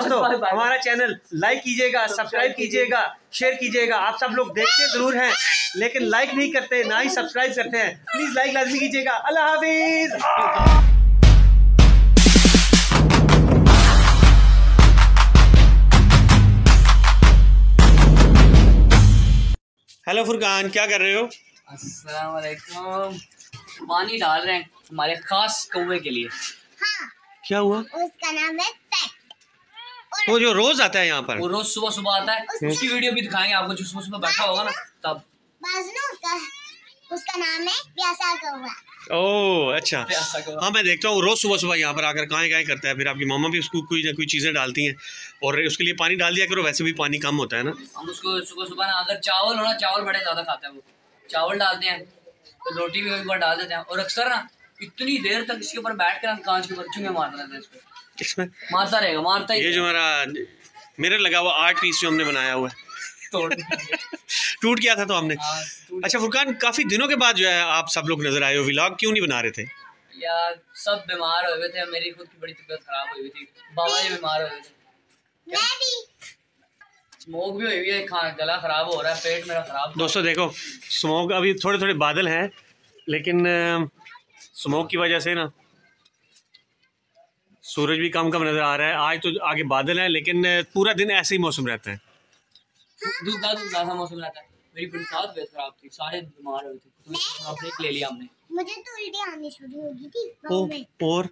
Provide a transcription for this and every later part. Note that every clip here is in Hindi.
दोस्तों हमारा चैनल लाइक कीजिएगा, सब्सक्राइब कीजिएगा, शेयर कीजिएगा। आप सब लोग देखते जरूर हैं लेकिन लाइक नहीं करते, ना ही सब्सक्राइब करते हैं। प्लीज लाइक लाजमी कीजिएगा। अल्लाह हाफिज। हेलो फुरकान, क्या कर रहे हो? अस्सलाम वालेकुम। पानी डाल रहे हैं हमारे खास कौवे के लिए। हाँ, क्या हुआ? उसका नाम है पेट। वो जो रोज आता है यहाँ पर, वो रोज सुबह सुबह आता है, उसकी वीडियो भी दिखाएंगे आपको। जो सुबह सुबह बैठा होगा ना तब। उसका नाम है प्यासा कौवा। ओह अच्छा। प्यासा कौवा। हाँ मैं देखता हूँ रोज सुबह सुबह यहाँ पर आकर काएं करता है। फिर आपकी मामा भी उसको कोई ना कोई चीज़ें डालती हैं और उसके लिए पानी डाल दिया करो, वैसे भी पानी कम होता है ना। हम उसको सुबह सुबह ना, अगर चावल हो ना, चावल बड़े ज्यादा खाता है वो, चावल डालते हैं तो रोटी भी एक बार डाल देते हैं। और अक्सर ना इतनी देर तक इसके ऊपर बैठ कर कांच के ऊपर चुंगे मारता रहता है। इसमें मारता रहेगा, मारता ही। ये जो हमारा मिरर लगा हुआ 8 पीस जो हमने बनाया हुआ है टूट गया था तो हमने। अच्छा फुरकान, काफी दिनों के बाद जो है आप सब लोग नजर आए हो, व्लॉग क्यों नहीं बना रहे थे? यार सब बीमार हुए थे, मेरी खुद की बड़ी तबीयत खराब हुई थी, बाबा जी बीमार हुए थे, मैं भी। स्मोक भी हुई है, खाना गला खराब हो रहा है, पेट मेरा खराब। दोस्तों देखो, स्मोक अभी थोड़े थोड़े बादल हैं लेकिन स्मोक की वजह से ना सूरज भी कम कम नजर आ रहा है। आज तो आगे बादल है लेकिन पूरा दिन ऐसे ही मौसम रहता है। दूसरा मौसम रहता है। मेरी बड़ी तबीयत खराब थी, सारे बीमार हुए थे, तो ब्रेक ले लिया हमने। मुझे तो उल्टी आनी शुरू हो गई थी गाँव में। और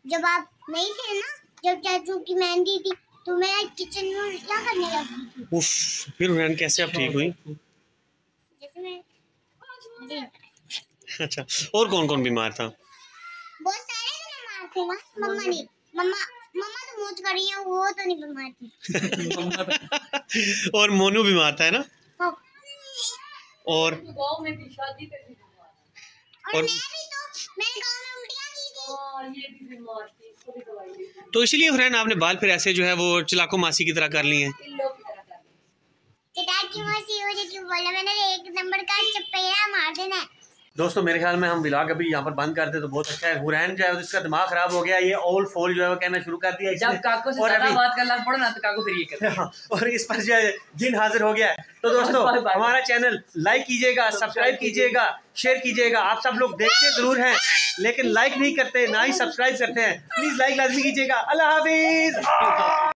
जब आप नहीं थे ना, जब चाचू की मेहंदी थी तो मैं किचन में क्या करने लगी थी। उफ, फिर हुरैन कैसे अब ठीक हुई? जैसे मैं अच्छा, और कौन कौन बीमार था? बहुत सारे बीमार थे ना। मम्मा नहीं, मम्मा तो मौज कर रही है, वो तो नहीं बीमार थी। और मोनू बीमार था है ना? हाँ। और और मैं भी तो, मैंने गाँव में उल्टियाँ की थी। तो इसलिए हुरैन आपने बाल फिर ऐसे जो है वो चलाको मासी की तरह कर लिए हैं। चाची मासी हो जो बोला, मैंने एक नंबर का चपेड़ा मार देना है। दोस्तों मेरे ख्याल में हम व्लॉग अभी यहाँ पर बंद करते तो बहुत अच्छा है। हुरैन जो है उसका दिमाग खराब हो गया, ये ओल्ड फोल जो है वो कहना शुरू कर दिया। जब काको से ज्यादा बात करना पड़ा ना तो काको फिर ये करता है। और इस पर जो है जिन हाजिर हो गया है। तो दोस्तों हमारा चैनल लाइक कीजिएगा, सब्सक्राइब कीजिएगा, शेयर कीजिएगा। आप सब लोग देखते जरूर हैं लेकिन लाइक नहीं करते, ना ही सब्सक्राइब करते हैं। प्लीज लाइक लाजमी कीजिएगा। अल्लाह हाफिज।